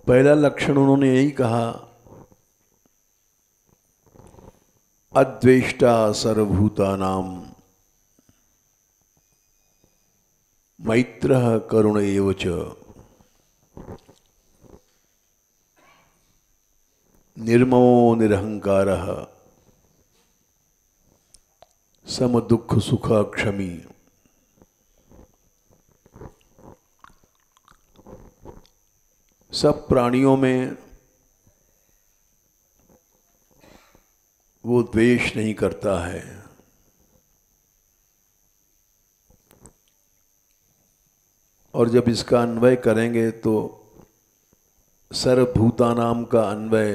पहला लक्षण उन्होंने यही कहा, अद्वेष्टा सर्वभूतानां मैत्रः करुण एव च निर्ममो निरहंकारः समदुःख सुख क्षमी। सब प्राणियों में वो द्वेष नहीं करता है, और जब इसका अन्वय करेंगे तो सर्वभूतानाम का अन्वय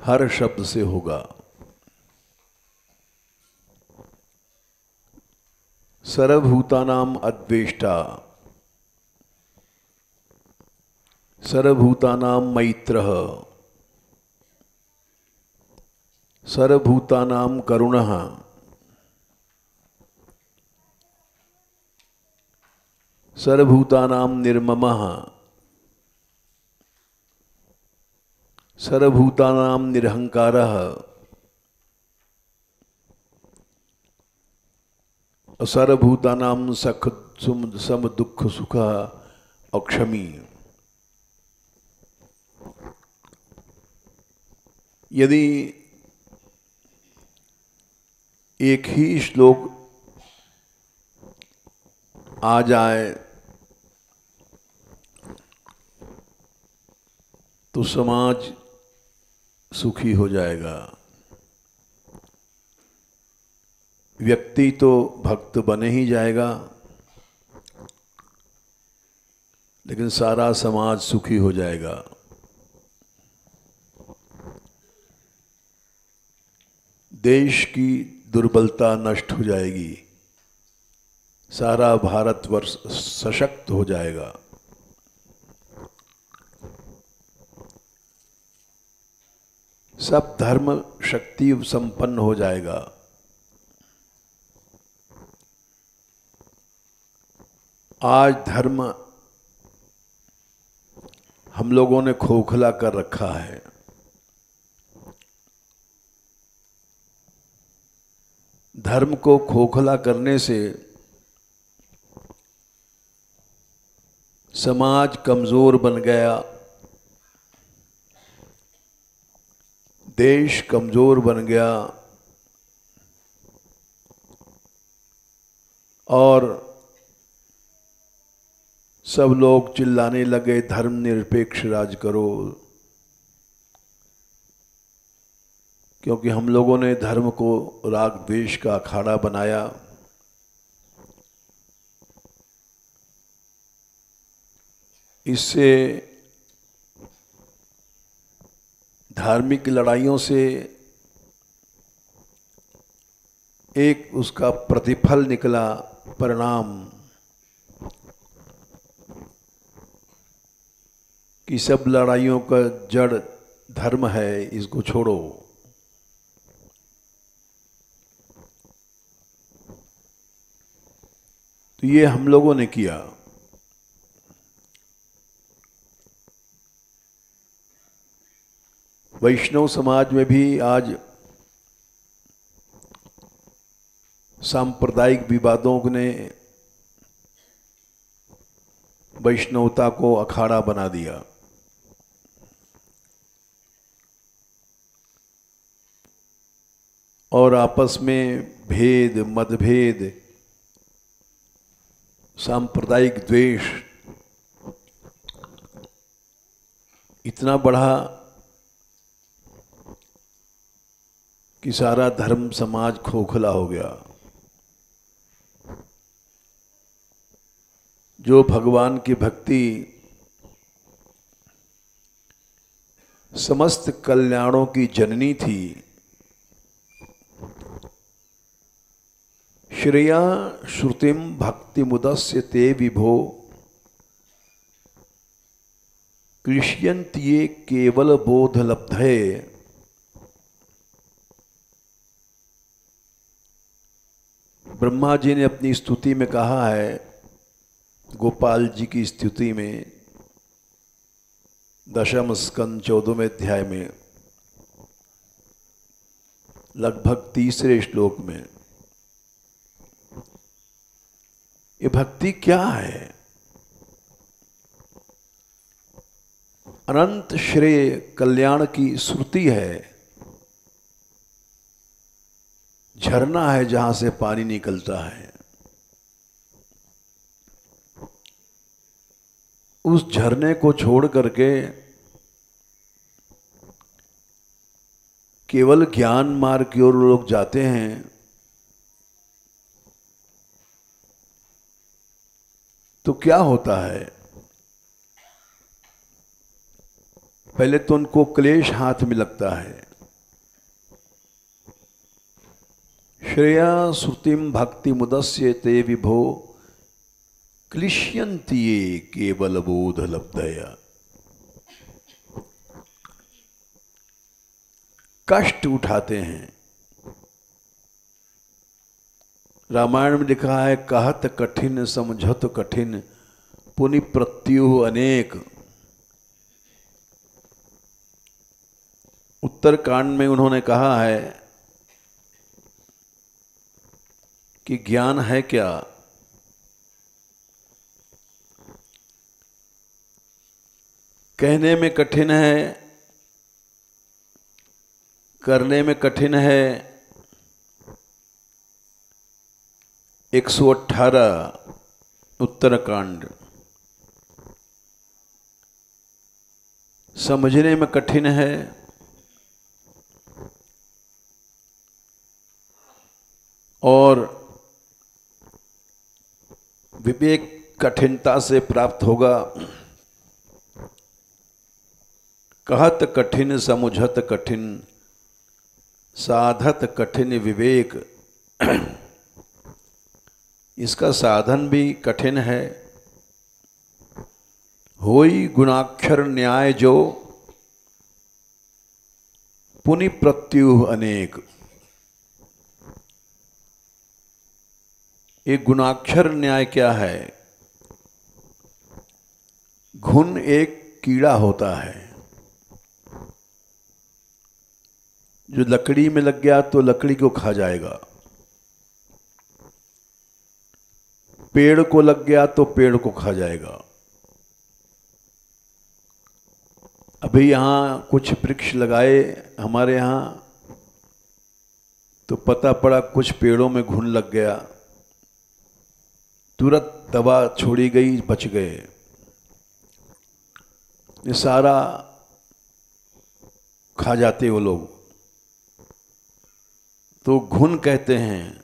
हर शब्द से होगा। सर्वभूतानाम अद्वेष्टा, सर्वभूतानाम मैत्रः, सर्वभूतानाम करुणः, सर्वभूतानाम निर्ममः, सर्वभूतानाम निरहंकारः, सर्वभूतानाम सम दुःख सुख अक्षमी। यदि एक ही श्लोक आ जाए तो समाज सुखी हो जाएगा। व्यक्ति तो भक्त बने ही जाएगा, लेकिन सारा समाज सुखी हो जाएगा। देश की दुर्बलता नष्ट हो जाएगी, सारा भारतवर्ष सशक्त हो जाएगा। सब धर्म शक्ति संपन्न हो जाएगा। आज धर्म हम लोगों ने खोखला कर रखा है। धर्म को खोखला करने से समाज कमजोर बन गया, देश कमजोर बन गया, और सब लोग चिल्लाने लगे धर्म निरपेक्ष राज करो, क्योंकि हम लोगों ने धर्म को राग द्वेष का अखाड़ा बनाया। इससे धार्मिक लड़ाइयों से एक उसका प्रतिफल निकला, परिणाम, कि सब लड़ाइयों का जड़ धर्म है, इसको छोड़ो। तो ये हम लोगों ने किया। वैष्णव समाज में भी आज सांप्रदायिक विवादों ने वैष्णवता को अखाड़ा बना दिया। और आपस में भेद, मतभेद, सांप्रदायिक द्वेष इतना बढ़ा कि सारा धर्म समाज खोखला हो गया। जो भगवान की भक्ति समस्त कल्याणों की जननी थी, श्रेया श्रुतिम भक्ति मुदस्य ते विभो क्लिश्यन्ति केवल बोध लब्धे। ब्रह्मा जी ने अपनी स्तुति में कहा है, गोपाल जी की स्तुति में दशम स्कंद 14वें अध्याय में लगभग 3रे श्लोक में ये भक्ति क्या है? अनंत श्रेय कल्याण की श्रुति है, झरना है जहां से पानी निकलता है। उस झरने को छोड़ करके केवल ज्ञान मार्ग की ओर लोग जाते हैं तो क्या होता है? पहले तो उनको क्लेश हाथ में लगता है। श्रेया श्रुतिम भक्ति मुदस्य ते विभो क्लिश्यन्ति ये केवल बोध लब्धया। कष्ट उठाते हैं। रामायण में लिखा है, कहत कठिन समझत कठिन पुनि प्रत्युह अनेक। उत्तरकांड में उन्होंने कहा है कि ज्ञान है क्या? कहने में कठिन है, करने में कठिन है। 118 उत्तरकांड। समझने में कठिन है, और विवेक कठिनता से प्राप्त होगा। कहत कठिन समुझत कठिन साधत कठिन विवेक। इसका साधन भी कठिन है। होई गुणाक्षर न्याय जो पुनि प्रत्युह अनेक। एक गुणाक्षर न्याय क्या है? घुन एक कीड़ा होता है जो लकड़ी में लग गया तो लकड़ी को खा जाएगा, पेड़ को लग गया तो पेड़ को खा जाएगा। अभी यहाँ कुछ वृक्ष लगाए हमारे यहाँ, तो पता पड़ा कुछ पेड़ों में घुन लग गया, तुरंत दवा छोड़ी गई, बच गए। ये सारा खा जाते वो लोग, तो घुन कहते हैं।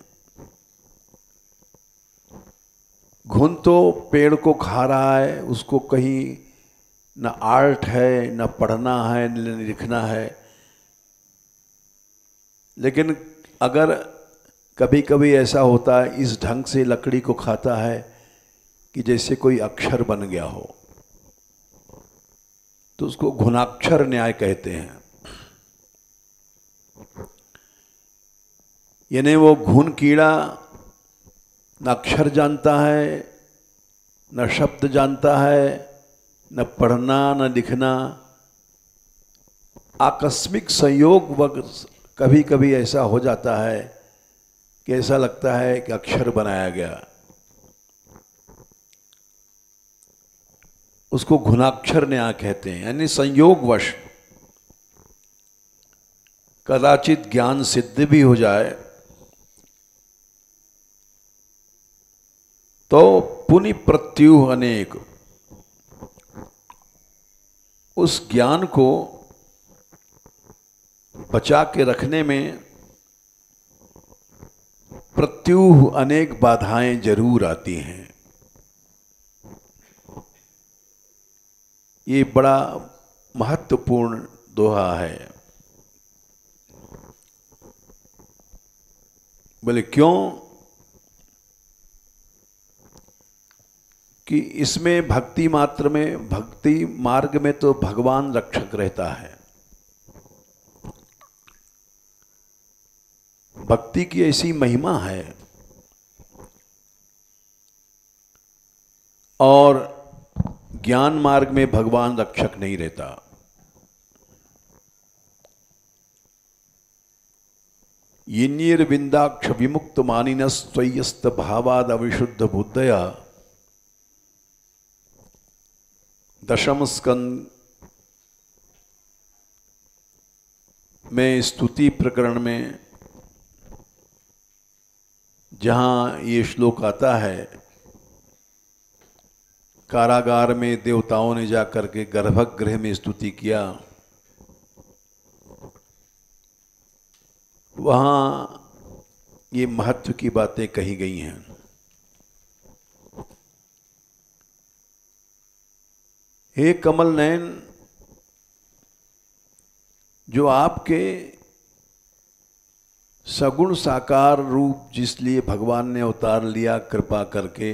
घुन तो पेड़ को खा रहा है, उसको कहीं न आर्ट है, न पढ़ना है, न लिखना है। लेकिन अगर कभी कभी ऐसा होता है, इस ढंग से लकड़ी को खाता है कि जैसे कोई अक्षर बन गया हो, तो उसको घुनाक्षर न्याय कहते हैं। यानी वो घुन कीड़ा न अक्षर जानता है, न शब्द जानता है, न पढ़ना न लिखना। आकस्मिक संयोग वक्त कभी कभी ऐसा हो जाता है कि ऐसा लगता है कि अक्षर बनाया गया, उसको घुनाक्षर न्याय कहते हैं। यानी संयोगवश कदाचित ज्ञान सिद्ध भी हो जाए तो पुनि प्रत्युह अनेक। उस ज्ञान को बचा के रखने में प्रत्युह अनेक बाधाएं जरूर आती हैं। ये बड़ा महत्वपूर्ण दोहा है। बोले क्यों? कि इसमें भक्ति मात्र में, भक्ति मार्ग में तो भगवान रक्षक रहता है। भक्ति की ऐसी महिमा है और ज्ञान मार्ग में भगवान रक्षक नहीं रहता। यिन्निर्विन्दाक्ष विमुक्त मानिनस्त्वय्यस्त भावाद अविशुद्ध बुद्धया। दशम स्कंद में स्तुति प्रकरण में जहाँ ये श्लोक आता है, कारागार में देवताओं ने जाकर के गर्भगृह में स्तुति किया, वहाँ ये महत्व की बातें कही गई हैं। हे कमल नयन, जो आपके सगुण साकार रूप जिसलिए भगवान ने अवतार लिया कृपा करके,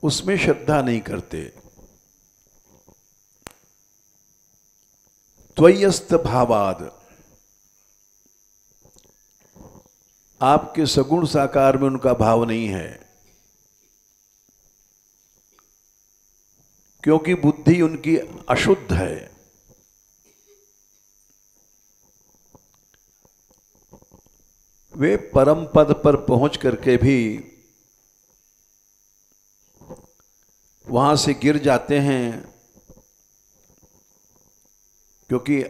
उसमें श्रद्धा नहीं करते। त्वय्यस्त भावाद, आपके सगुण साकार में उनका भाव नहीं है, क्योंकि बुद्धि उनकी अशुद्ध है। वे परम पद पर पहुंच करके भी वहां से गिर जाते हैं, क्योंकि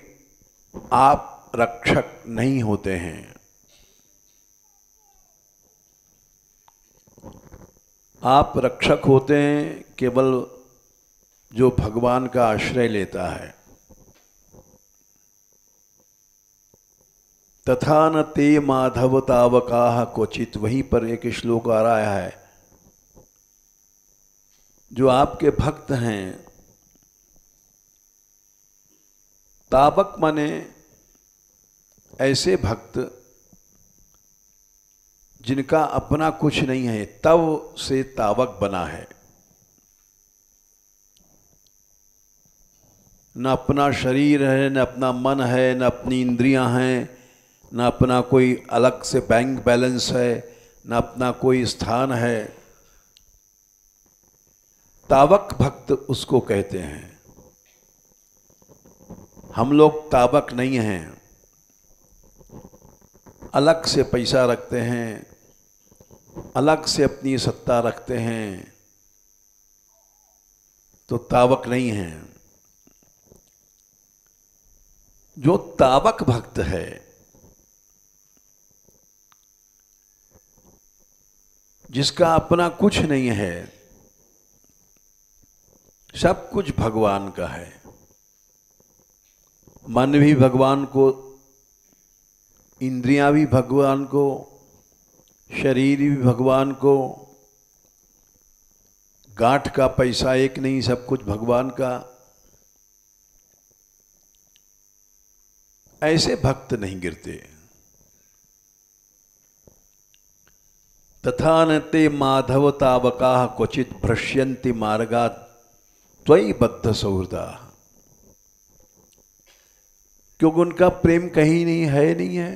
आप रक्षक नहीं होते हैं। आप रक्षक होते हैं केवल जो भगवान का आश्रय लेता है। तथा न ते माधव तावकाः क्वचित, वहीं पर एक श्लोक आ रहा है, जो आपके भक्त हैं, तावक माने ऐसे भक्त जिनका अपना कुछ नहीं है, तव से तावक बना है। न अपना शरीर है, न अपना मन है, न अपनी इंद्रियां हैं, न अपना कोई अलग से बैंक बैलेंस है, न अपना कोई स्थान है। तावक भक्त उसको कहते हैं। हम लोग तावक नहीं हैं, अलग से पैसा रखते हैं, अलग से अपनी सत्ता रखते हैं, तो तावक नहीं हैं। जो तावक भक्त है, जिसका अपना कुछ नहीं है, सब कुछ भगवान का है, मन भी भगवान को, इंद्रियां भी भगवान को, शरीर भी भगवान को, गांठ का पैसा एक नहीं, सब कुछ भगवान का। ऐसे भक्त नहीं गिरते। तथा न ते माधव तावकाः क्वचित भ्रश्यन्ति मार्गात् त्वयि बद्ध सौहृदा, क्योंकि उनका प्रेम कहीं नहीं है,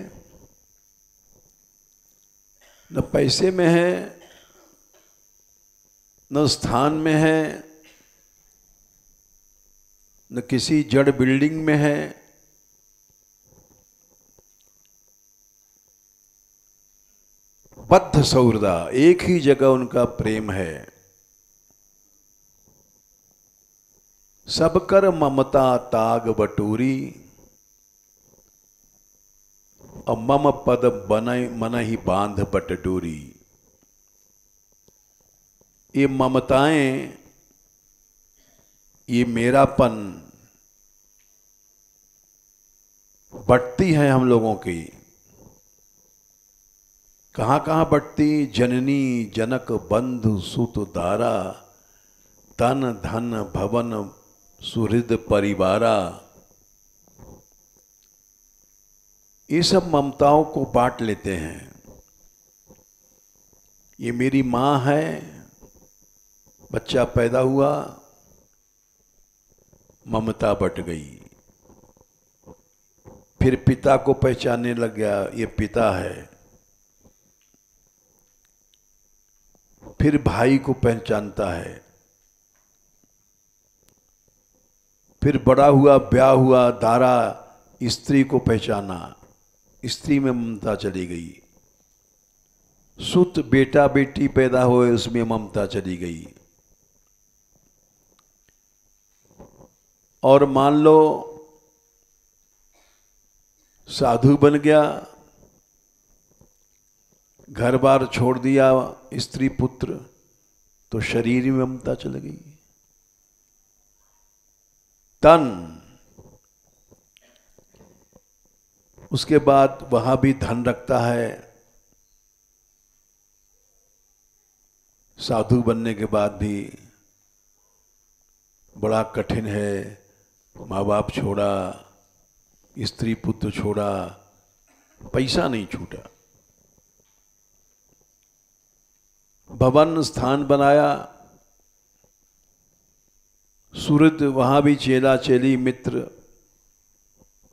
न पैसे में है, न स्थान में है, न किसी जड़ बिल्डिंग में है। बद्ध सौहृदा, एक ही जगह उनका प्रेम है। सब कर ममता ताग बटूरी, और मम पद बनय मन ही बांध बटडोरी। ये ममताएं, ये मेरापन बटती हैं हम लोगों की। कहाँ कहाँ बटती? जननी जनक बंधु सुत दारा, तन धन भवन सुहृद परिवारा। ये सब ममताओं को बांट लेते हैं। ये मेरी माँ है, बच्चा पैदा हुआ, ममता बट गई। फिर पिता को पहचानने लग गया, ये पिता है। फिर भाई को पहचानता है, फिर बड़ा हुआ, ब्याह हुआ, दारा, स्त्री को पहचाना, स्त्री में ममता चली गई, सुत बेटा बेटी पैदा हुए उसमें ममता चली गई। और मान लो साधु बन गया, घर बार छोड़ दिया, स्त्री पुत्र, तो शरीर में ममता चल गई। तन, उसके बाद वहां भी धन रखता है, साधु बनने के बाद भी बड़ा कठिन है, माँ बाप छोड़ा, स्त्री पुत्र छोड़ा, पैसा नहीं छूटा। भवन स्थान बनाया, सूरत, वहां भी चेला चेली मित्र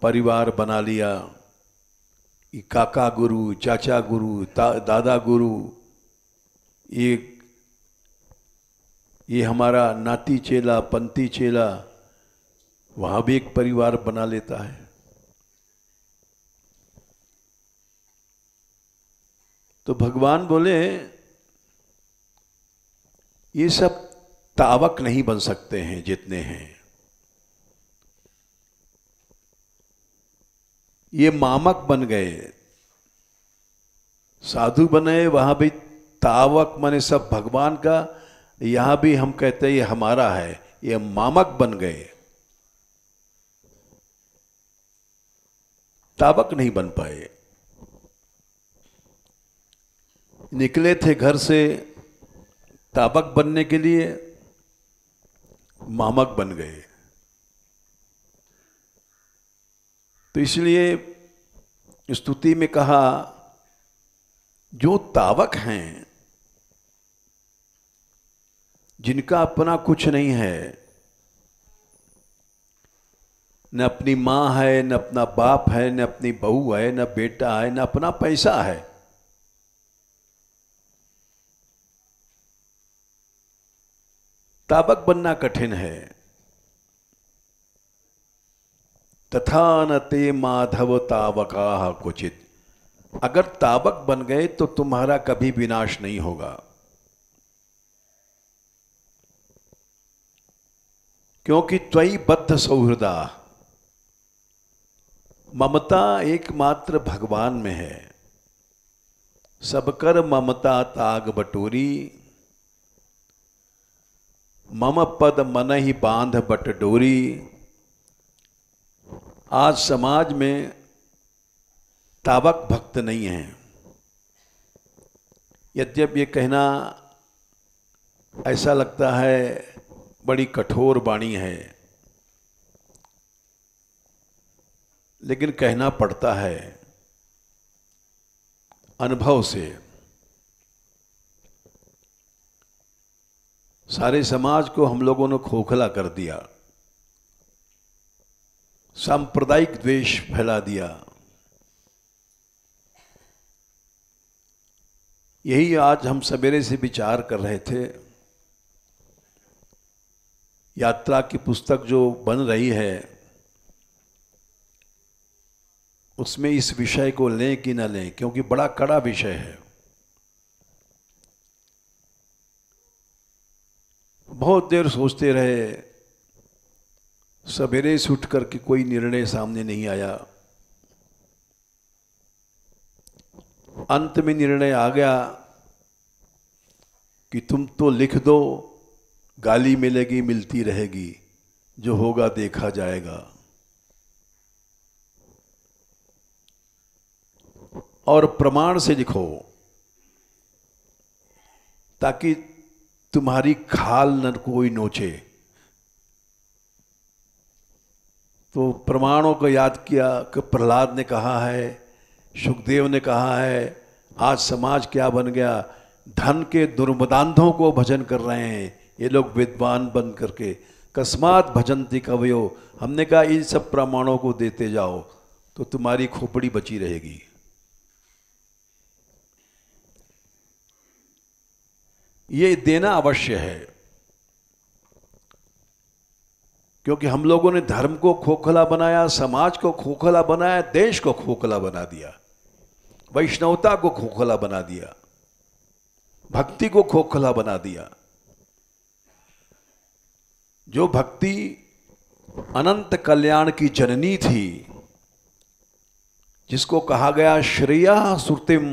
परिवार बना लिया, काका गुरु, चाचा गुरु, दादा गुरु, ये हमारा नाती चेला, पंती चेला, वहां भी एक परिवार बना लेता है। तो भगवान बोले ये सब तावक नहीं बन सकते हैं जितने हैं, ये मामक बन गए। साधु बने, वहां भी तावक माने सब भगवान का, यहां भी हम कहते हैं ये हमारा है, ये मामक बन गए, तावक नहीं बन पाए। निकले थे घर से तावक बनने के लिए, मामक बन गए। तो इसलिए स्तुति में कहा जो तावक हैं, जिनका अपना कुछ नहीं है, न अपनी मां है, न अपना बाप है, न अपनी बहू है, न बेटा है, न अपना पैसा है, तावक बनना कठिन है। तथा न ते माधव तावका कुचित, अगर तावक बन गए तो तुम्हारा कभी विनाश नहीं होगा। क्योंकि त्वयि बद्ध सौहृदा, ममता एकमात्र भगवान में है। सबकर ममता ताग बटोरी, मम पद मन ही बांध बट डोरी। आज समाज में तावक भक्त नहीं है। यद्यपि ये कहना ऐसा लगता है बड़ी कठोर वाणी है, लेकिन कहना पड़ता है अनुभव से। सारे समाज को हम लोगों ने खोखला कर दिया, सांप्रदायिक द्वेष फैला दिया। यही आज हम सवेरे से विचार कर रहे थे। यात्रा की पुस्तक जो बन रही है उसमें इस विषय को लें कि न लें, क्योंकि बड़ा कड़ा विषय है। बहुत देर सोचते रहे, सवेरे से उठ करके कोई निर्णय सामने नहीं आया। अंत में निर्णय आ गया कि तुम तो लिख दो, गाली मिलेगी मिलती रहेगी, जो होगा देखा जाएगा। और प्रमाण से लिखो ताकि तुम्हारी खाल न कोई नोचे। तो प्रमाणों को याद किया कि प्रहलाद ने कहा है, सुखदेव ने कहा है। आज समाज क्या बन गया, धन के दुर्मदांधों को भजन कर रहे हैं ये लोग विद्वान बन करके। कस्मात भजन्ति कवयो, हमने कहा इन सब प्रमाणों को देते जाओ तो तुम्हारी खोपड़ी बची रहेगी। ये देना अवश्य है, क्योंकि हम लोगों ने धर्म को खोखला बनाया, समाज को खोखला बनाया, देश को खोखला बना दिया, वैष्णवता को खोखला बना दिया, भक्ति को खोखला बना दिया। जो भक्ति अनंत कल्याण की जननी थी, जिसको कहा गया श्रेया सुरतिम,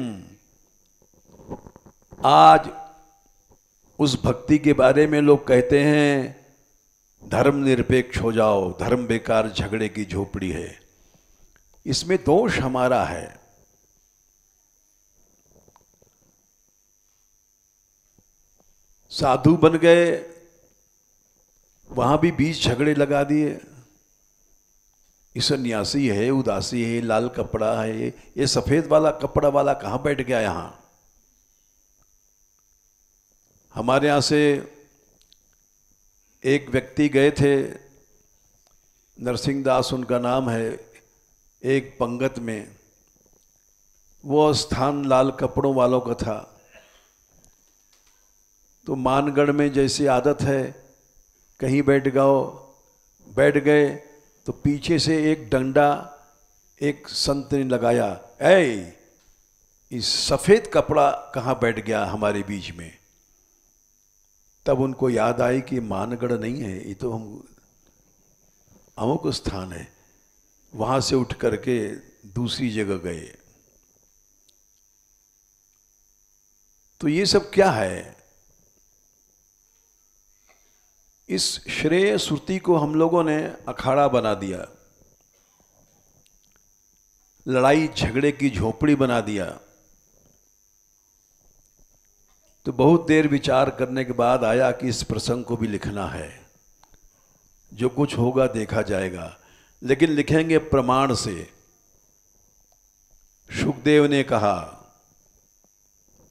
आज उस भक्ति के बारे में लोग कहते हैं धर्म निरपेक्ष हो जाओ, धर्म बेकार झगड़े की झोपड़ी है। इसमें दोष हमारा है। साधु बन गए, वहां भी बीच झगड़े लगा दिए। ये सन्यासी है, उदासी है, लाल कपड़ा है, ये सफेद वाला कपड़ा वाला कहां बैठ गया यहां। हमारे यहां से एक व्यक्ति गए थे, नरसिंह दास उनका नाम है, एक पंगत में। वो स्थान लाल कपड़ों वालों का था। तो मानगढ़ में जैसी आदत है, कहीं बैठ गए तो पीछे से एक डंडा एक संत ने लगाया, ऐ इस सफेद कपड़ा कहाँ बैठ गया हमारे बीच में। तब उनको याद आई कि मानगढ़ नहीं है, ये तो हम अमुक स्थान है। वहां से उठ करके दूसरी जगह गए। तो ये सब क्या है? इस श्रेय श्रुति को हम लोगों ने अखाड़ा बना दिया, लड़ाई झगड़े की झोपड़ी बना दिया। तो बहुत देर विचार करने के बाद आया कि इस प्रसंग को भी लिखना है। जो कुछ होगा देखा जाएगा, लेकिन लिखेंगे प्रमाण से। शुकदेव ने कहा,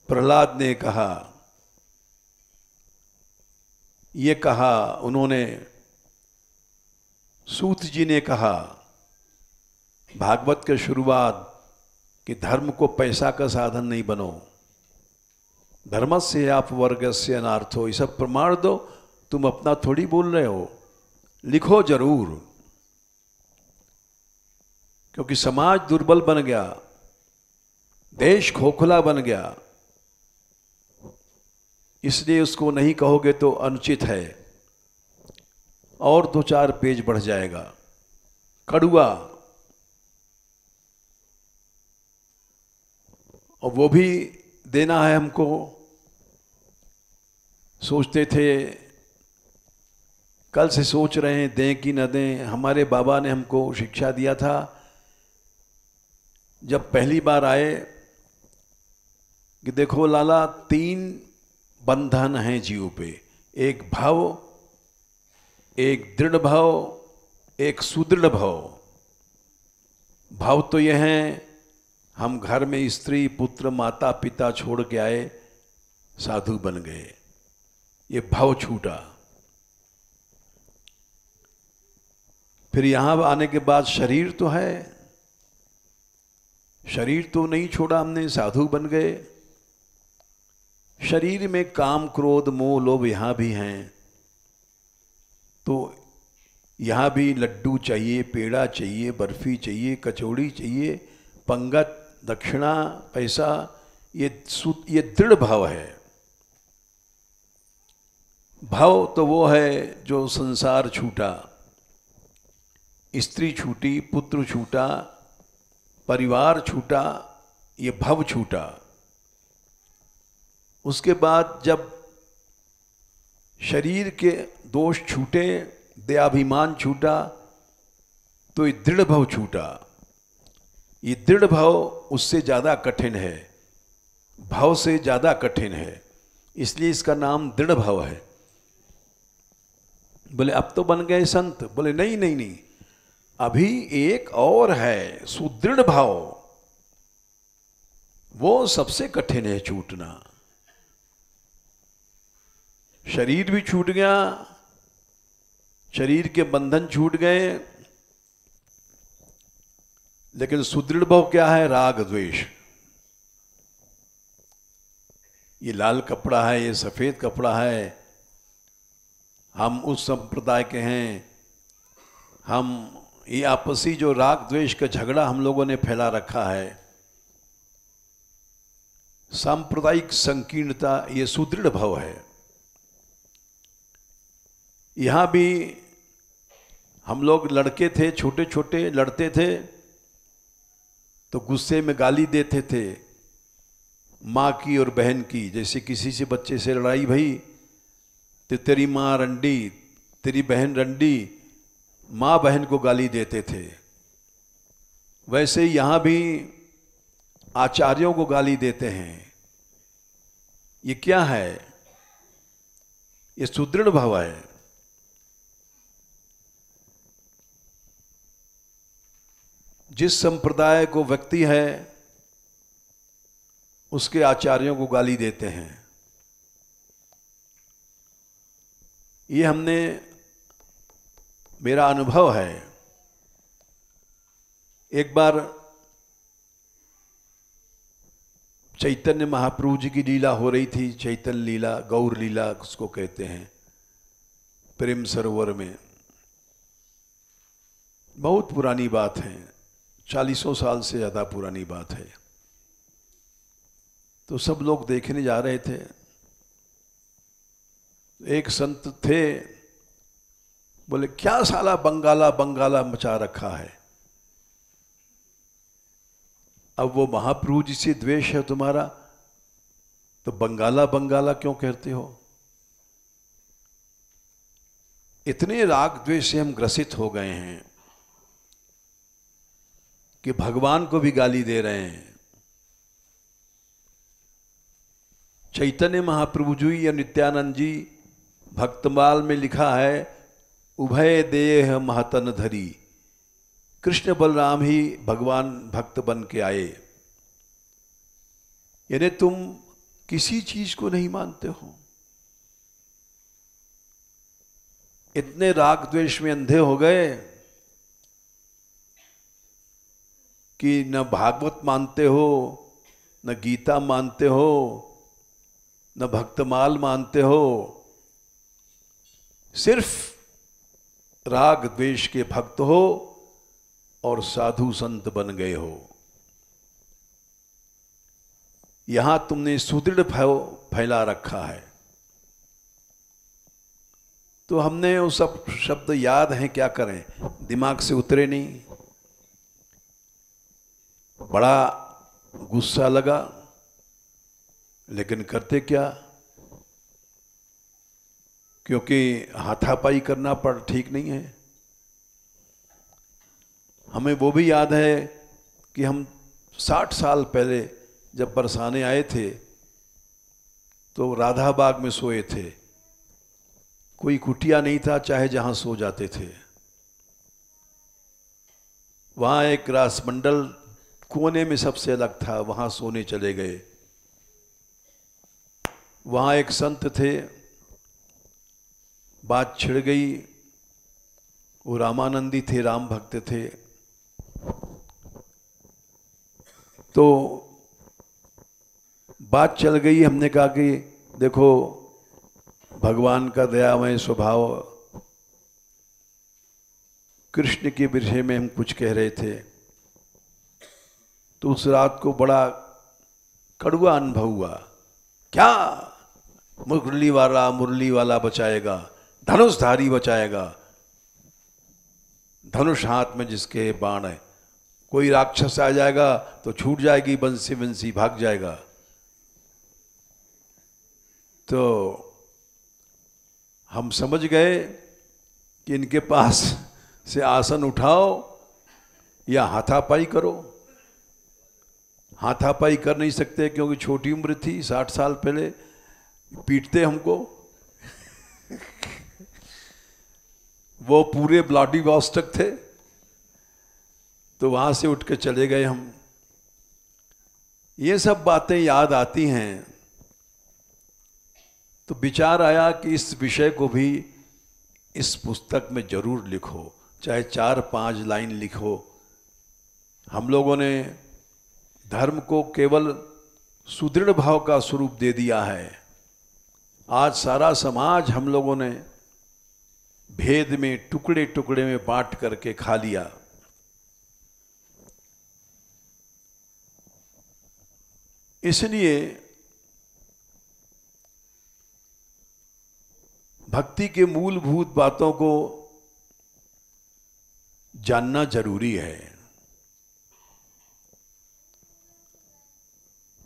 प्रहलाद ने कहा, ये कहा उन्होंने, सूत जी ने कहा, भागवत के शुरुआत कि धर्म को पैसा का साधन नहीं बनो, धर्मस्य आप वर्गस्य अनार्थो। ये सब प्रमाण दो, तुम अपना थोड़ी बोल रहे हो, लिखो जरूर। क्योंकि समाज दुर्बल बन गया, देश खोखला बन गया, इसलिए उसको नहीं कहोगे तो अनुचित है, और 2-4 पेज बढ़ जाएगा। कड़ुआ, और वो भी देना है हमको। सोचते थे, कल से सोच रहे हैं दें कि न दें। हमारे बाबा ने हमको शिक्षा दिया था, जब पहली बार आए, कि देखो लाला, 3 बंधन हैं जीव पे, एक भाव, एक दृढ़ भाव, एक सुदृढ़ भाव। भाव तो यह है, हम घर में स्त्री पुत्र माता पिता छोड़ के आए, साधु बन गए, ये भाव छूटा। फिर यहां आने के बाद शरीर तो है, शरीर तो नहीं छोड़ा हमने, साधु बन गए। शरीर में काम क्रोध मोह लोभ यहां भी हैं, तो यहां भी लड्डू चाहिए, पेड़ा चाहिए, बर्फी चाहिए, कचौड़ी चाहिए, पंगत, दक्षिणा, पैसा। ये दृढ़ भाव है। भाव तो वो है जो संसार छूटा, स्त्री छूटी, पुत्र छूटा, परिवार छूटा, ये भव छूटा। उसके बाद जब शरीर के दोष छूटे, देहाभिमान छूटा, तो ये दृढ़ भाव छूटा। ये दृढ़ भाव उससे ज़्यादा कठिन है, भाव से ज़्यादा कठिन है, इसलिए इसका नाम दृढ़ भाव है। बोले अब तो बन गए संत। बोले नहीं नहीं नहीं, अभी एक और है, सुदृढ़ भाव, वो सबसे कठिन है छूटना। शरीर भी छूट गया, शरीर के बंधन छूट गए, लेकिन सुदृढ़ भाव क्या है? राग द्वेष। ये लाल कपड़ा है, ये सफ़ेद कपड़ा है, हम उस संप्रदाय के हैं, हम ये आपसी जो राग द्वेष का झगड़ा हम लोगों ने फैला रखा है, सांप्रदायिक संकीर्णता, ये सुदृढ़ भाव है। यहाँ भी हम लोग लड़के थे, छोटे छोटे लड़ते थे तो गुस्से में गाली देते थे माँ की और बहन की। जैसे किसी से बच्चे से लड़ाई भई तो तेरी माँ रंडी, तेरी बहन रंडी, माँ बहन को गाली देते थे। वैसे यहाँ भी आचार्यों को गाली देते हैं। ये क्या है? ये सुदृढ़ भाव है। जिस संप्रदाय को व्यक्ति है उसके आचार्यों को गाली देते हैं। ये हमने, मेरा अनुभव है। एक बार चैतन्य महाप्रभु जी की लीला हो रही थी, चैतन्य लीला, गौर लीला उसको कहते हैं, प्रेम सरोवर में। बहुत पुरानी बात है, 40 साल से ज़्यादा पुरानी बात है। तो सब लोग देखने जा रहे थे। एक संत थे, बोले क्या साला बंगाला बंगाला मचा रखा है। अब वो महाप्रभु जी से द्वेष है तुम्हारा, तो बंगाला बंगाला क्यों कहते हो? इतने राग द्वेष से हम ग्रसित हो गए हैं कि भगवान को भी गाली दे रहे हैं। चैतन्य महाप्रभु जी या नित्यानंद जी भक्तमाल में लिखा है, उभय देह महतन धरी, कृष्ण बलराम ही भगवान भक्त बन के आए। यानी तुम किसी चीज को नहीं मानते हो, इतने राग द्वेष में अंधे हो गए कि न भागवत मानते हो, न गीता मानते हो, न भक्तमाल मानते हो, सिर्फ राग द्वेष के भक्त हो और साधु संत बन गए हो। यहां तुमने सुदृढ़ भाव फैला रखा है। तो हमने वो सब शब्द याद हैं, क्या करें, दिमाग से उतरे नहीं। बड़ा गुस्सा लगा, लेकिन करते क्या, क्योंकि हाथापाई करना पर ठीक नहीं है। हमें वो भी याद है कि हम 60 साल पहले जब बरसाने आए थे तो राधा बाग में सोए थे। कोई कुटिया नहीं था, चाहे जहां सो जाते थे। वहां एक रासमंडल कोने में सबसे अलग था, वहां सोने चले गए। वहां एक संत थे, बात छिड़ गई। वो रामानंदी थे, राम भक्त थे। तो बात चल गई। हमने कहा कि देखो, भगवान का दयामय स्वभाव, कृष्ण के विषय में हम कुछ कह रहे थे। तो उस रात को बड़ा कड़वा अनुभव हुआ। क्या मुरली वाला बचाएगा, धनुषधारी बचाएगा, धनुष हाथ में जिसके बाण है। कोई राक्षस आ जाएगा तो छूट जाएगी बंसी बंसी, भाग जाएगा। तो हम समझ गए कि इनके पास से आसन उठाओ या हाथापाई करो। हाथापाई कर नहीं सकते क्योंकि छोटी उम्र थी, 60 साल पहले पीटते हमको। वो पूरे व्लादिवोस्टॉक थे, तो वहां से उठ के चले गए हम। ये सब बातें याद आती हैं तो विचार आया कि इस विषय को भी इस पुस्तक में जरूर लिखो, चाहे 4-5 लाइन लिखो। हम लोगों ने धर्म को केवल सुदृढ़ भाव का स्वरूप दे दिया है। आज सारा समाज हम लोगों ने भेद में टुकड़े टुकड़े में बांट करके खा लिया। इसलिए भक्ति के मूलभूत बातों को जानना जरूरी है।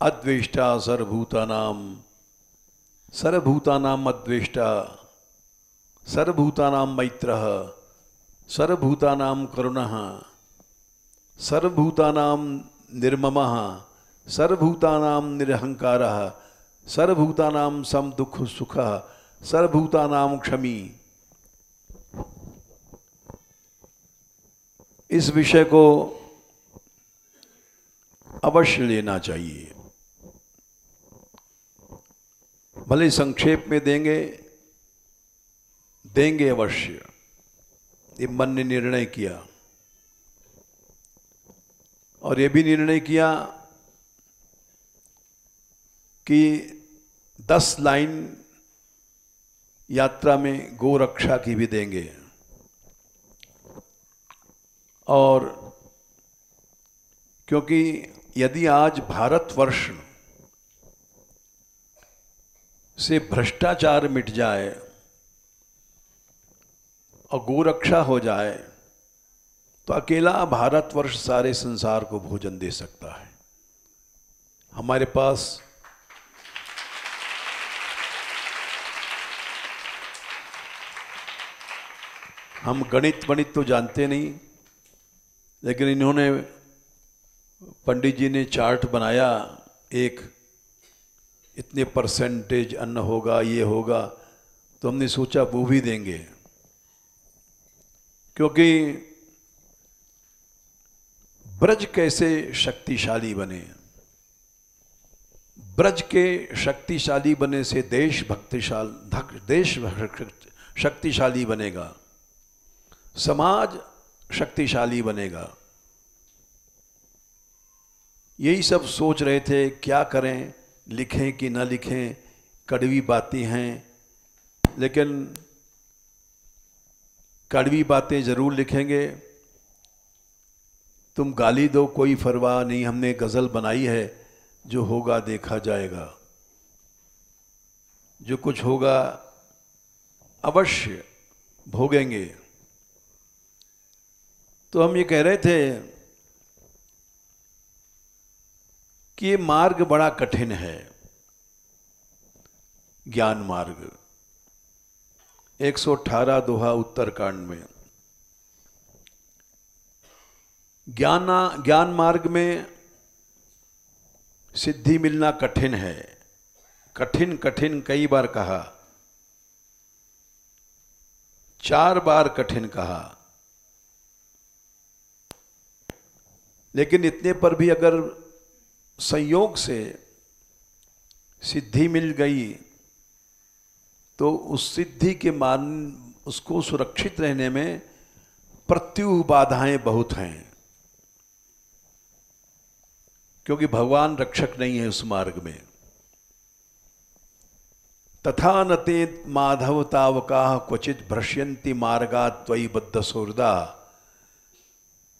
अद्वेष्टा सर्वभूतानाम अद्वेष्टा सर्वभूतानाम मैत्रः सर्वभूतानाम करुणः सर्वभूतानाम निर्ममः सर्वभूतानाम निरहंकारः सर्वभूतानाम समदुःख सुखः सर्वभूतानाम क्षमी। इस विषय को अवश्य लेना चाहिए। भले संक्षेप में देंगे अवश्य। ये मन ने निर्णय किया और ये भी निर्णय किया कि 10 लाइन यात्रा में गो रक्षा की भी देंगे। और क्योंकि यदि आज भारतवर्ष से भ्रष्टाचार मिट जाए और गोरक्षा हो जाए तो अकेला भारतवर्ष सारे संसार को भोजन दे सकता है। हमारे पास हम गणित तो जानते नहीं, लेकिन इन्होंने पंडित जी ने चार्ट बनाया, एक इतने परसेंटेज अन्न होगा, ये होगा, तो हमने सोचा वो भी देंगे। क्योंकि ब्रज कैसे शक्तिशाली बने, ब्रज के शक्तिशाली बने से देश शक्तिशाली बनेगा, समाज शक्तिशाली बनेगा। यही सब सोच रहे थे, क्या करें, लिखें कि न लिखें, कड़वी बातें हैं, लेकिन कड़वी बातें जरूर लिखेंगे। तुम गाली दो, कोई परवाह नहीं, हमने गज़ल बनाई है, जो होगा देखा जाएगा, जो कुछ होगा अवश्य भोगेंगे। तो हम ये कह रहे थे कि ये मार्ग बड़ा कठिन है, ज्ञान मार्ग। 118 दोहा उत्तरकांड में ज्ञान मार्ग में सिद्धि मिलना कठिन है। कठिन कई बार कहा, 4 बार कठिन कहा, लेकिन इतने पर भी अगर संयोग से सिद्धि मिल गई तो उस सिद्धि के उसको सुरक्षित रहने में प्रत्युह बाधाएं बहुत हैं, क्योंकि भगवान रक्षक नहीं है उस मार्ग में। तथा नते माधव तावका क्वचित भ्रश्यन्ति मार्गा त्वयि बद्ध सुहृदा।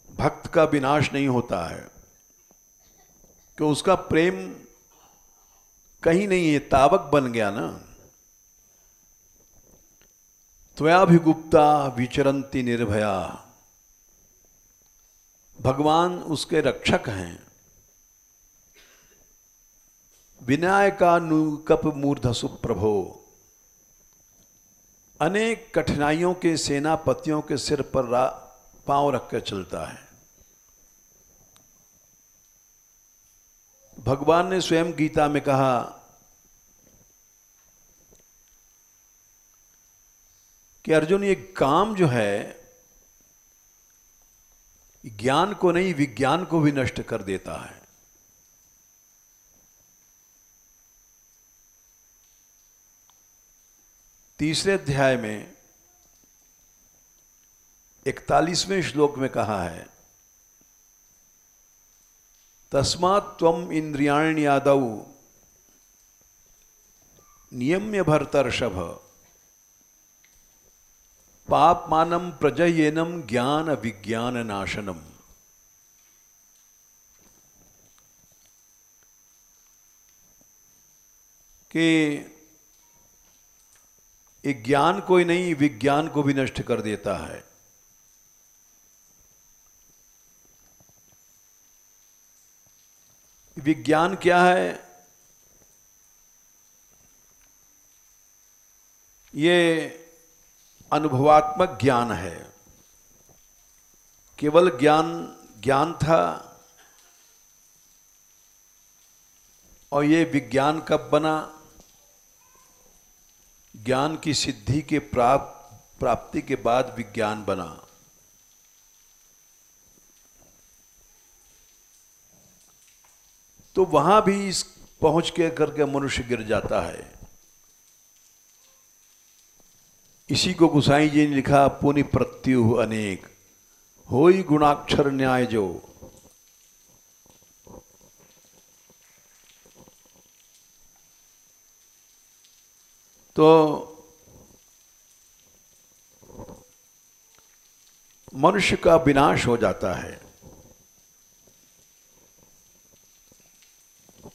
भक्त का विनाश नहीं होता है, कि उसका प्रेम कहीं नहीं है, तावक बन गया ना। त्वयाभिगुप्ता विचरन्ति निर्भया। भगवान उसके रक्षक हैं। विनायका नुकप मूर्धसु प्रभो। अनेक कठिनाइयों के सेनापतियों के सिर पर पांव रख कर चलता है। भगवान ने स्वयं गीता में कहा कि अर्जुन, ये काम जो है ज्ञान को नहीं विज्ञान को भी नष्ट कर देता है। तीसरे अध्याय में 41वें श्लोक में कहा है तस्मात् त्वम इंद्रियाण्यादौ नियम्य भरतर्षभ पापमानम प्रजयेनम ज्ञान विज्ञान नाशनम। कि एक ज्ञान कोई नहीं, विज्ञान को भी नष्ट कर देता है। विज्ञान क्या है? ये अनुभवात्मक ज्ञान है। केवल ज्ञान था, और ये विज्ञान कब बना? ज्ञान की सिद्धि के प्राप्ति के बाद विज्ञान बना। तो वहां भी इस पहुंच के करके मनुष्य गिर जाता है। इसी को गोसाई जी ने लिखा, पुनि प्रत्यु अनेक होई गुणाक्षर न्याय जो। तो मनुष्य का विनाश हो जाता है।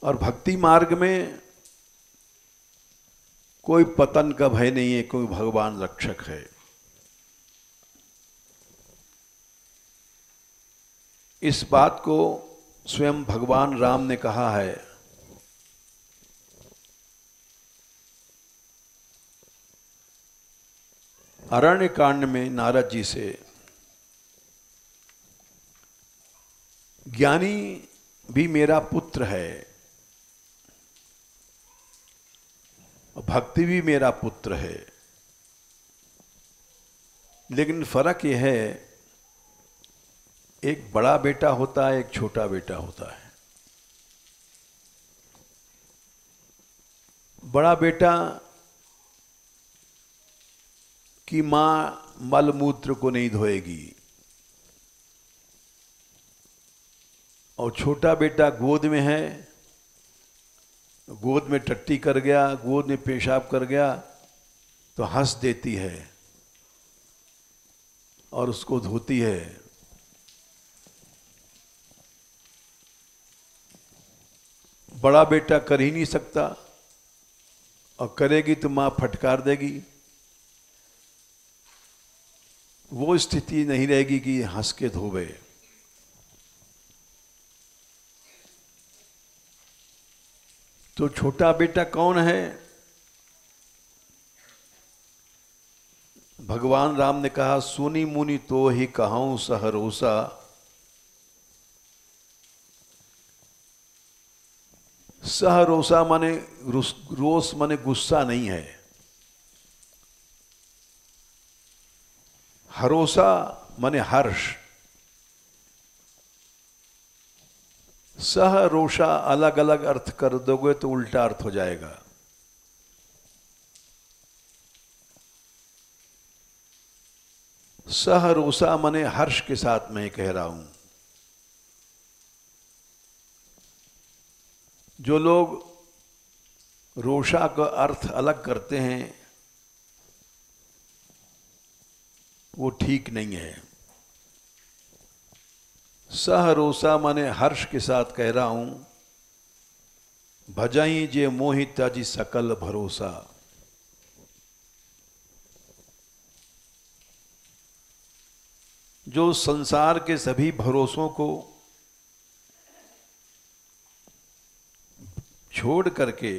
और भक्ति मार्ग में कोई पतन का भय नहीं है, कोई भगवान रक्षक है। इस बात को स्वयं भगवान राम ने कहा है। अरण्य कांड में नारद जी से, ज्ञानी भी मेरा पुत्र है, भक्ति भी मेरा पुत्र है, लेकिन फर्क यह है, एक बड़ा बेटा होता है, एक छोटा बेटा होता है। बड़ा बेटा की मां मलमूत्र को नहीं धोएगी, और छोटा बेटा गोद में है, गोद में टट्टी कर गया, गोद में पेशाब कर गया तो हंस देती है और उसको धोती है। बड़ा बेटा कर ही नहीं सकता, और करेगी तो मां फटकार देगी। वो स्थिति नहीं रहेगी कि हंस के धोवे। तो छोटा बेटा कौन है? भगवान राम ने कहा, सुनी मुनि तो ही कहूं सहरोसा, सहरोसा माने रोष माने गुस्सा नहीं है, हरोसा माने हर्ष। सह रोषा अलग अलग अर्थ कर दोगे तो उल्टा अर्थ हो जाएगा। सह रोषा माने हर्ष के साथ मैं कह रहा हूं। जो लोग रोषा का अर्थ अलग करते हैं वो ठीक नहीं है। सह रोषा माने हर्ष के साथ कह रहा हूं, भजाई जे मोहित जी सकल भरोसा। जो संसार के सभी भरोसों को छोड़ करके,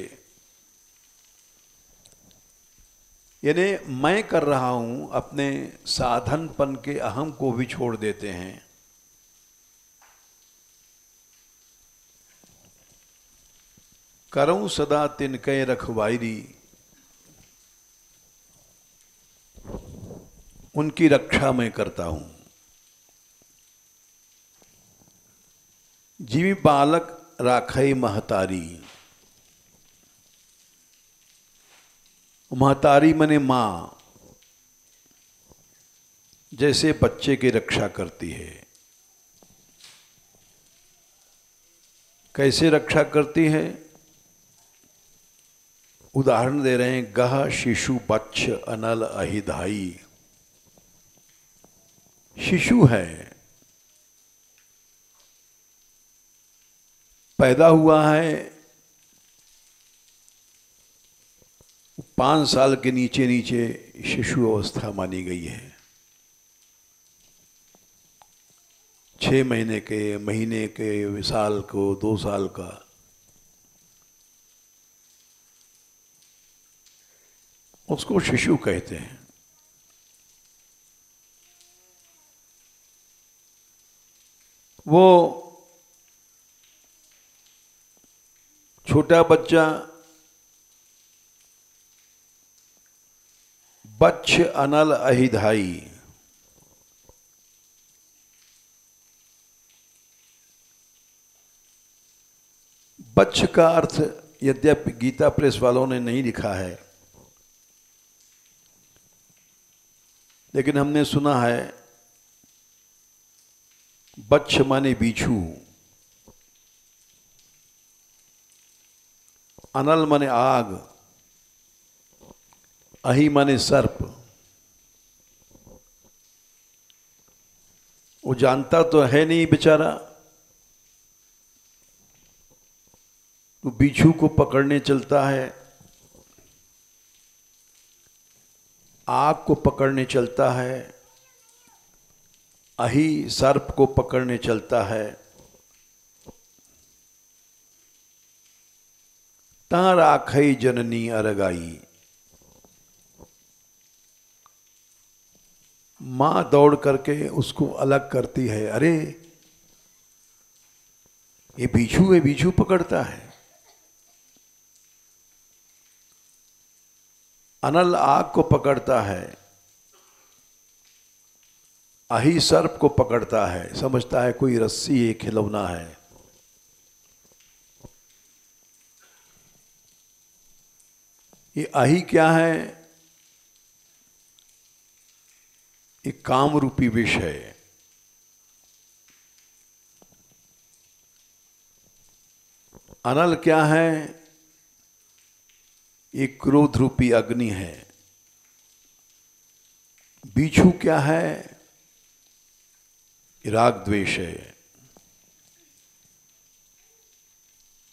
यानी मैं कर रहा हूं, अपने साधनपन के अहम को भी छोड़ देते हैं। करऊं सदा तिनके रखवायरी, उनकी रक्षा मैं करता हूं। जीवी बालक राखई महतारी, महतारी मने मां, जैसे बच्चे की रक्षा करती है। कैसे रक्षा करती है? उदाहरण दे रहे हैं, गह शिशु बच्छ अनल अहिधाई। शिशु है, पैदा हुआ है, 5 साल के नीचे नीचे शिशु अवस्था मानी गई है। 6 महीने के, महीने के, साल को, 2 साल का, उसको शिशु कहते हैं। वो छोटा बच्चा बच्छ अनल अहिधाई, बच्छ का अर्थ यद्यपि गीता प्रेस वालों ने नहीं लिखा है, लेकिन हमने सुना है बच्छ माने बिच्छू, अनल माने आग, अहि माने सर्प। वो जानता तो है नहीं बेचारा, तो बिच्छू को पकड़ने चलता है, आग को पकड़ने चलता है, अहि सर्प को पकड़ने चलता है। ता राखई जननी अरगाई, मां दौड़ करके उसको अलग करती है। अरे ये बिच्छू है, बिच्छू पकड़ता है। अनल आग को पकड़ता है, अहि सर्प को पकड़ता है, समझता है कोई रस्सी है, खिलौना है। ये अहि क्या है? ये काम रूपी विष है। अनल क्या है? ये क्रोध रूपी अग्नि है। बिच्छू क्या है? राग द्वेष है।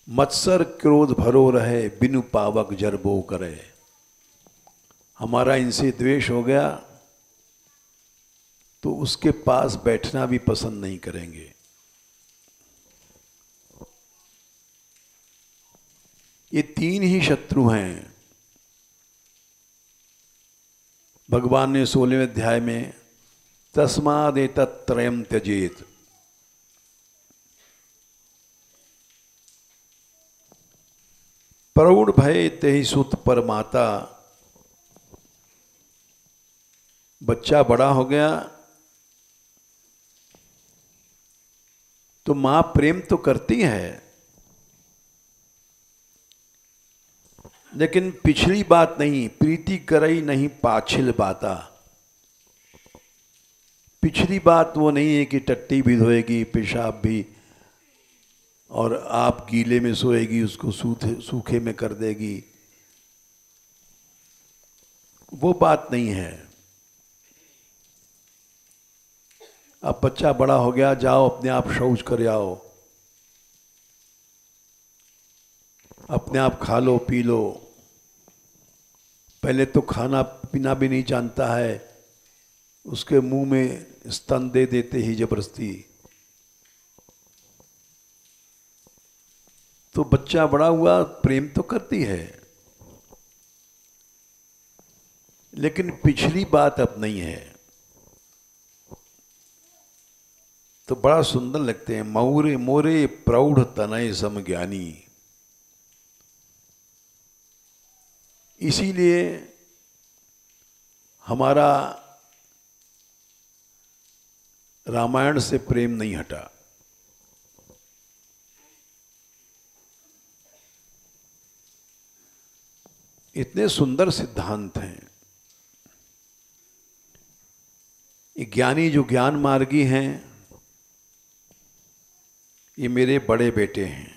मत्सर क्रोध भरो रहे, बिनु पावक जरबो करे। हमारा इनसे द्वेष हो गया तो उसके पास बैठना भी पसंद नहीं करेंगे। ये 3 ही शत्रु हैं। भगवान ने 16वें अध्याय में तस्मादेतत्त्रयं त्यजेत, प्रौढ़ भय तेहि सुत परमाता। बच्चा बड़ा हो गया तो मां प्रेम तो करती है, लेकिन पिछली बात नहीं, प्रीति करई नहीं पाछिल बाता। पिछली बात वो नहीं है कि टट्टी भी धोएगी, पेशाब भी, और आप गीले में सोएगी, उसको सूखे में कर देगी। वो बात नहीं है। अब बच्चा बड़ा हो गया, जाओ अपने आप शौच कर आओ, अपने आप खा लो पी लो। पहले तो खाना पीना भी नहीं जानता है, उसके मुंह में स्तन दे देते ही जबरदस्ती। तो बच्चा बड़ा हुआ, प्रेम तो करती है, लेकिन पिछली बात अब नहीं है। तो बड़ा सुंदर लगते हैं। मौरे मोरे प्रौढ़ तनय समज्ञानी। इसीलिए हमारा रामायण से प्रेम नहीं हटा। इतने सुंदर सिद्धांत हैं। ये ज्ञानी जो ज्ञान मार्गी हैं, ये मेरे बड़े बेटे हैं।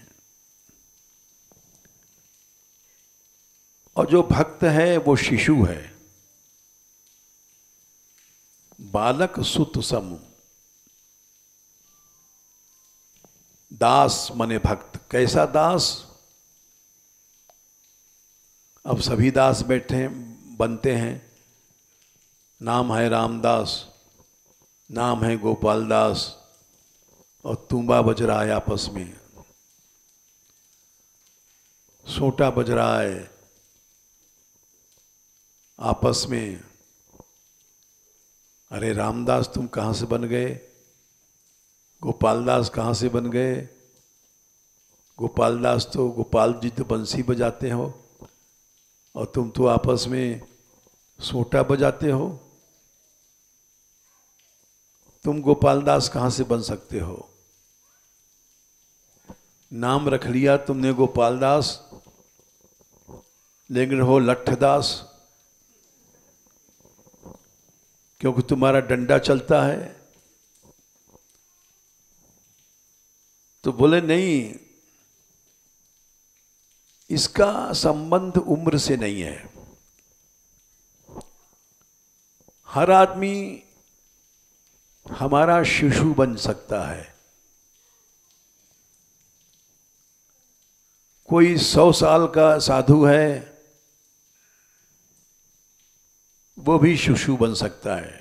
और जो भक्त है वो शिशु है, बालक सुत सम। दास मने भक्त। कैसा दास? अब सभी दास बैठे बनते हैं। नाम है रामदास, नाम है गोपाल दास, और तूंबा बज रहा है आपस में, सोटा बज रहा है आपस में। अरे रामदास तुम कहाँ से बन गए? गोपाल दास कहाँ से बन गए? गोपाल दास तो गोपाल जी तो बंसी बजाते हो, और तुम तो आपस में सोटा बजाते हो। तुम गोपाल दास कहाँ से बन सकते हो? नाम रख लिया तुमने गोपाल दास, लेकिन हो लट्ठदास, क्योंकि तुम्हारा डंडा चलता है। तो बोले नहीं, इसका संबंध उम्र से नहीं है। हर आदमी हमारा शिशु बन सकता है। कोई 100 साल का साधु है, वो भी शिशु बन सकता है।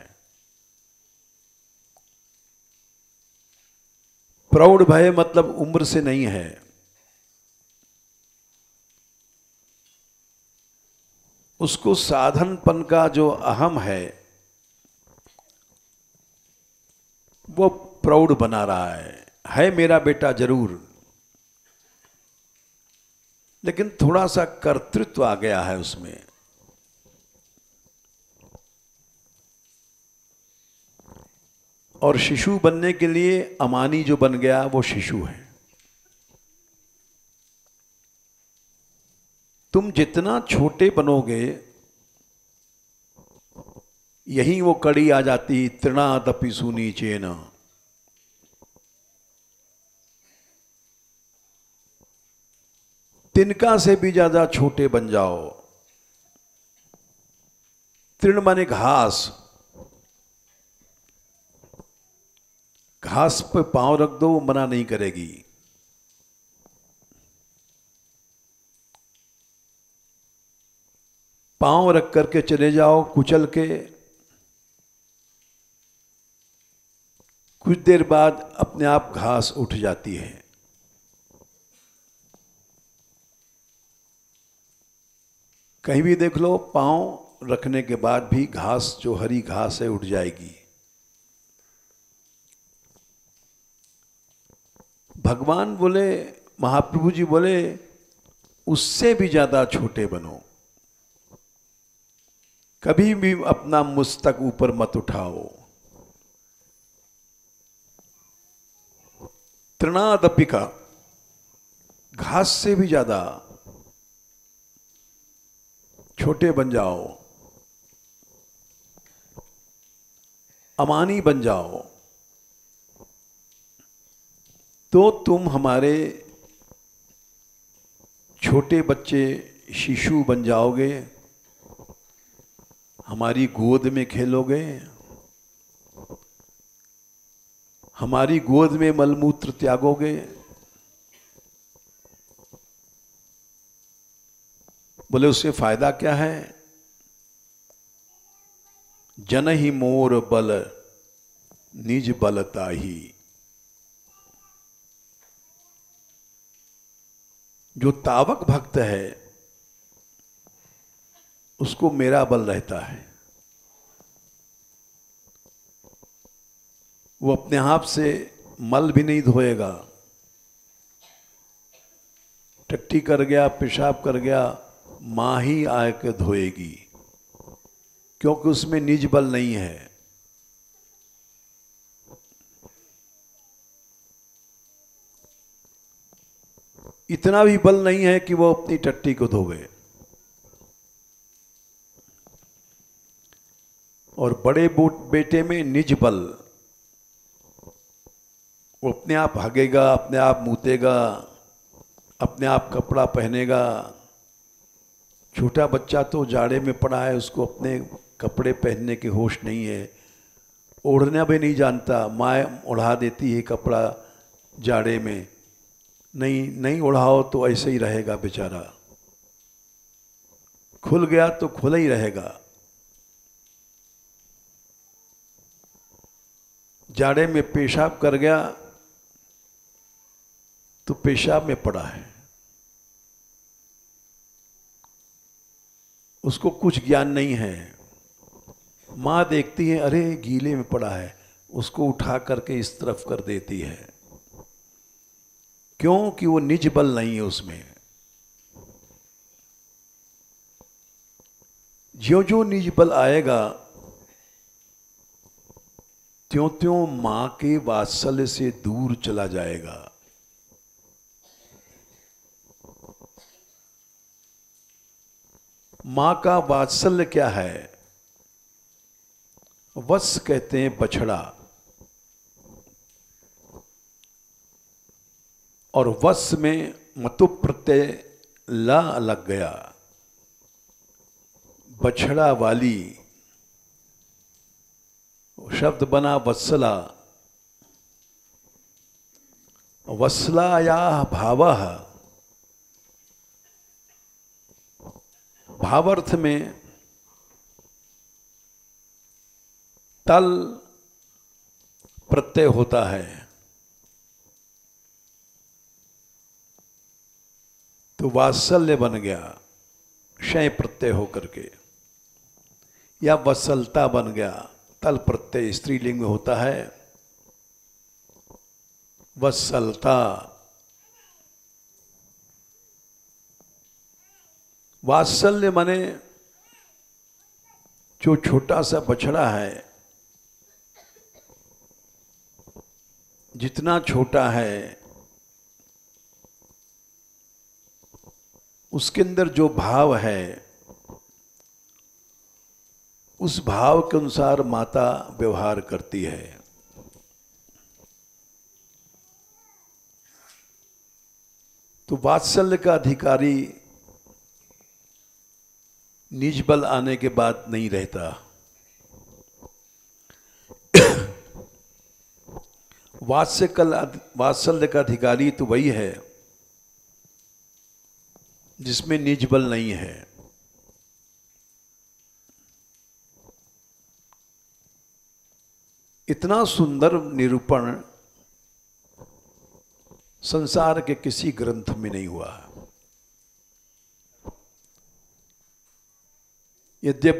प्रौढ़ भय मतलब उम्र से नहीं है। उसको साधनपन का जो अहम है वो प्रौढ़ बना रहा है मेरा बेटा जरूर, लेकिन थोड़ा सा कर्तृत्व आ गया है उसमें। और शिशु बनने के लिए अमानी जो बन गया वो शिशु है। तुम जितना छोटे बनोगे, यही वो कड़ी आ जाती, तृणादपि सुनीचेन। तिनका से भी ज्यादा छोटे बन जाओ। तृण माने घास। घास पे पांव रख दो, मना नहीं करेगी। पांव रख करके चले जाओ कुचल के, कुछ देर बाद अपने आप घास उठ जाती है। कहीं भी देख लो, पांव रखने के बाद भी घास, जो हरी घास है, उठ जाएगी। भगवान बोले, महाप्रभु जी बोले, उससे भी ज्यादा छोटे बनो। कभी भी अपना मुस्तक ऊपर मत उठाओ। तृणादपिका, घास से भी ज्यादा छोटे बन जाओ, अमानी बन जाओ, तो तुम हमारे छोटे बच्चे शिशु बन जाओगे, हमारी गोद में खेलोगे, हमारी गोद में मलमूत्र त्यागोगे। बोले उससे फायदा क्या है? जन ही मोर बल निज बलता ही। जो तावक भक्त है उसको मेरा बल रहता है। वो अपने हाथ से मल भी नहीं धोएगा। टट्टी कर गया, पेशाब कर गया, मां ही आके धोएगी, क्योंकि उसमें निज बल नहीं है। इतना भी बल नहीं है कि वो अपनी टट्टी को धोवे। और बड़े बेटे में निज बल, वो अपने आप भागेगा, अपने आप मूतेगा, अपने आप कपड़ा पहनेगा, छोटा बच्चा तो जाड़े में पड़ा है, उसको अपने कपड़े पहनने की होश नहीं है, ओढ़ना भी नहीं जानता, माँ ओढ़ा देती है कपड़ा जाड़े में, नहीं ओढ़ाओ तो ऐसे ही रहेगा बेचारा, खुल गया तो खुला ही रहेगा। जाड़े में पेशाब कर गया तो पेशाब में पड़ा है, उसको कुछ ज्ञान नहीं है। माँ देखती है अरे गीले में पड़ा है, उसको उठा करके इस तरफ कर देती है, क्यों कि वो निज बल नहीं है उसमें। ज्यों ज्यों निज बल आएगा त्यों त्यों मां के वात्सल्य से दूर चला जाएगा। मां का वात्सल्य क्या है? वत्स कहते हैं बछड़ा, और वत्स में मतु प्रत्यय ला लग गया, बछड़ा वाली शब्द बना वत्सला। वत्सलाया भावः, भावार्थ में तल प्रत्यय होता है, तो वात्सल्य बन गया शय प्रत्यय होकर के, या वत्सलता बन गया, तल प्रत्यय स्त्रीलिंग में होता है वत्सलता। वात्सल्य माने जो छोटा सा बछड़ा है, जितना छोटा है उसके अंदर जो भाव है, उस भाव के अनुसार माता व्यवहार करती है। तो वात्सल्य का अधिकारी निज बल आने के बाद नहीं रहता। वात्सल्य का अधिकारी तो वही है जिसमें निज बल नहीं है। इतना सुंदर निरूपण संसार के किसी ग्रंथ में नहीं हुआ। यद्यप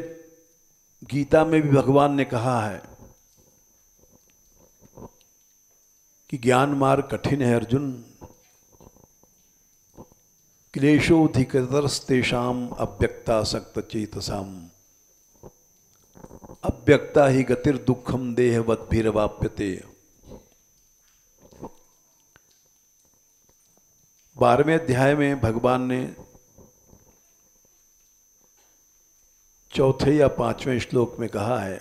गीता में भी भगवान ने कहा है कि ज्ञान मार्ग कठिन है अर्जुन, क्लेशोधिकतरस्तेषाम् अव्यक्ता सक्त चेतसाम, अव्यक्ता ही गतिर्दुःखम देहवद्भिर्वाप्यते। 12वें अध्याय में भगवान ने 4 या 5वें श्लोक में कहा है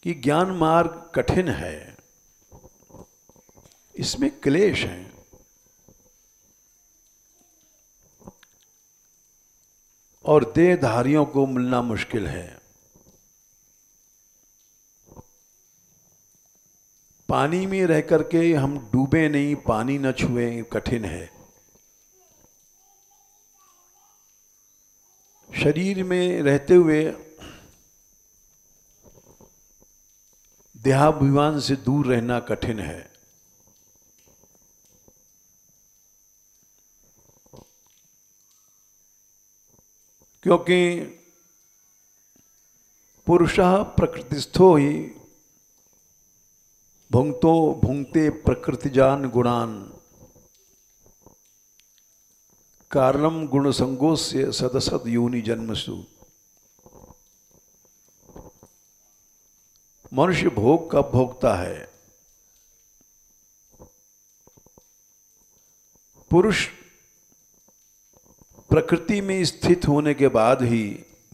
कि ज्ञान मार्ग कठिन है, इसमें क्लेश है, और देहधारियों को मिलना मुश्किल है। पानी में रह करके हम डूबे नहीं, पानी न छुए, कठिन है। शरीर में रहते हुए देहाभिमान से दूर रहना कठिन है। क्योंकि पुरुषः प्रकृतिस्थो ही भुंक्ते प्रकृतिजान गुणान, कारणम गुण संगोस्य सदसद योनि जन्मसु। मनुष्य भोग का भोगता है। पुरुष प्रकृति में स्थित होने के बाद ही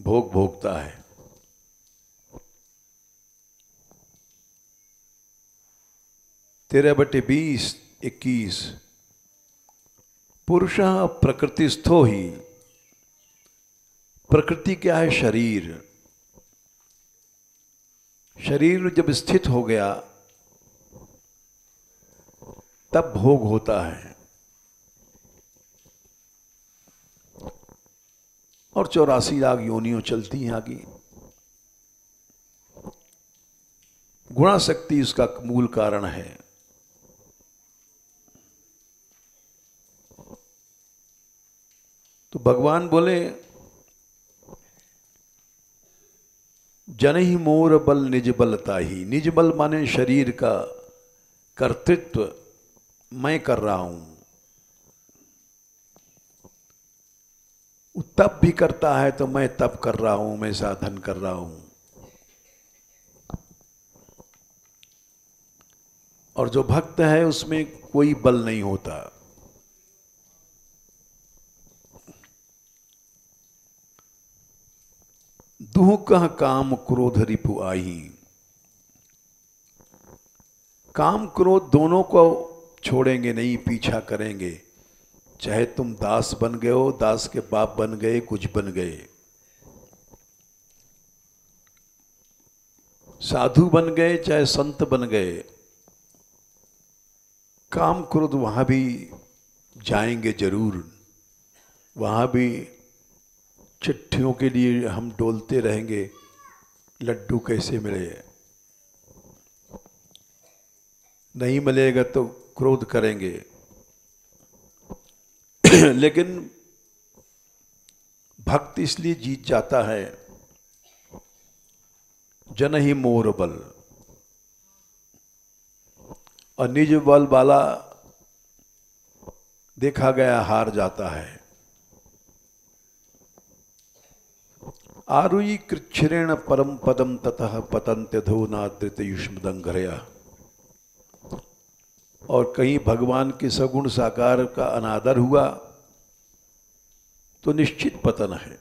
भोग भोगता है। 13/20, 21 पुरुषः प्रकृतिस्थो ही। प्रकृति क्या है? शरीर। शरीर जब स्थित हो गया तब भोग होता है। और 84 लाख योनियों चलती हैं आगे। गुणाशक्ति उसका मूल कारण है। तो भगवान बोले, जन ही मोर बल निज बलता ही। निज बल माने शरीर का कर्तृत्व मैं कर रहा हूं। तप भी करता है तो मैं तप कर रहा हूं, मैं साधन कर रहा हूं। और जो भक्त है उसमें कोई बल नहीं होता। दुह कह काम क्रोध रिपु आही। काम क्रोध दोनों को छोड़ेंगे नहीं, पीछा करेंगे। चाहे तुम दास बन गए हो, दास के बाप बन गए, कुछ बन गए, साधु बन गए, चाहे संत बन गए, काम क्रोध वहां भी जाएंगे जरूर। वहां भी चिट्ठियों के लिए हम डोलते रहेंगे, लड्डू कैसे मिले। नहीं मिलेगा तो क्रोध करेंगे। लेकिन भक्त इसलिए जीत जाता है, जन ही मोर बल। और निज बल वाला देखा गया हार जाता है। आरुई कृच्छ्रेण परम पदम ततः पतंत्य धो नादृत युष्मदंघरया। और कहीं भगवान के सगुण साकार का अनादर हुआ तो निश्चित पतन है।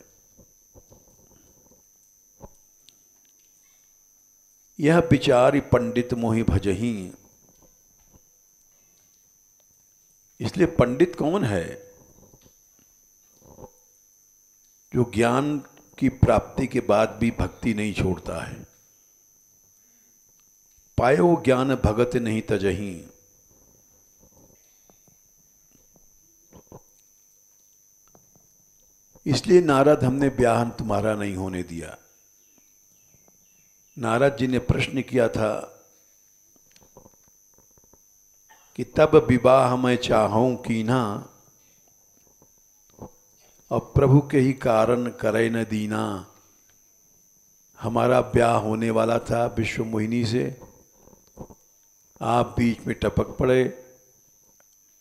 यह विचारी पंडित मोहि भजही। इसलिए पंडित कौन है? जो ज्ञान की प्राप्ति के बाद भी भक्ति नहीं छोड़ता है। पायो ज्ञान भगत नहीं तजही। इसलिए नारद, हमने ब्याह तुम्हारा नहीं होने दिया। नारद जी ने प्रश्न किया था कि तब विवाह मैं चाहूं कीना, और प्रभु के ही कारण करे न दीना। हमारा ब्याह होने वाला था विश्व मोहिनी से, आप बीच में टपक पड़े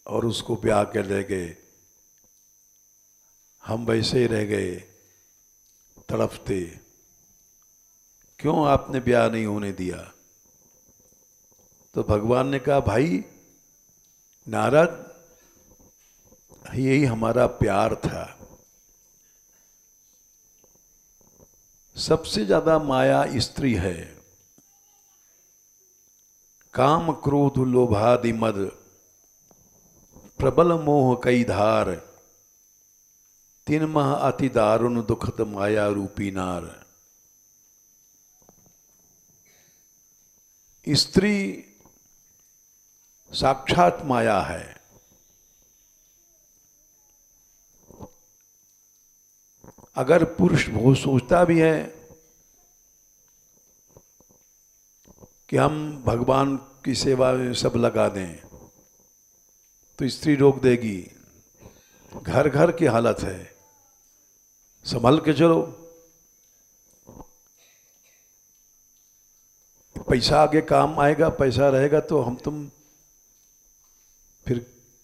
और उसको ब्याह कर ले गए। हम वैसे ही रह गए तड़पते। क्यों आपने ब्याह नहीं होने दिया? तो भगवान ने कहा, भाई नारद, यही हमारा प्यार था। सबसे ज्यादा माया स्त्री है। काम क्रोध लोभादि मद प्रबल मोह कई धार। तीन मह अति दारुण दुखद माया रूपी नार। स्त्री साक्षात माया है। अगर पुरुष वो सोचता भी है कि हम भगवान की सेवा में सब लगा दें, तो स्त्री रोक देगी। घर घर की हालत है, संभल के चलो। पैसा आगे काम आएगा, पैसा रहेगा तो हम तुम फिर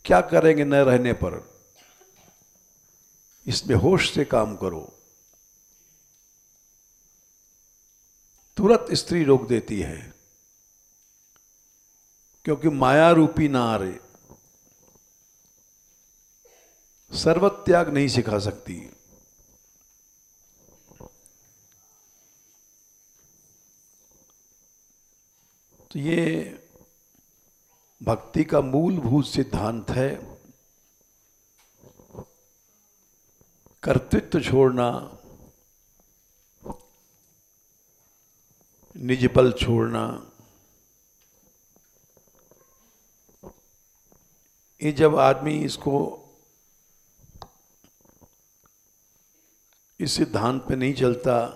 क्या करेंगे न रहने पर। इसमें होश से काम करो। तुरंत स्त्री रोक देती है, क्योंकि माया रूपी नार सर्वत्याग नहीं सिखा सकती। तो ये भक्ति का मूलभूत सिद्धांत है कर्तृत्व छोड़ना, निज बल छोड़ना, ये जब आदमी इसको इस सिद्धांत पे नहीं चलता,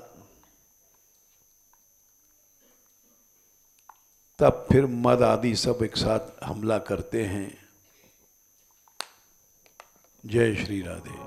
तब फिर मद आदि सब एक साथ हमला करते हैं। जय श्री राधे।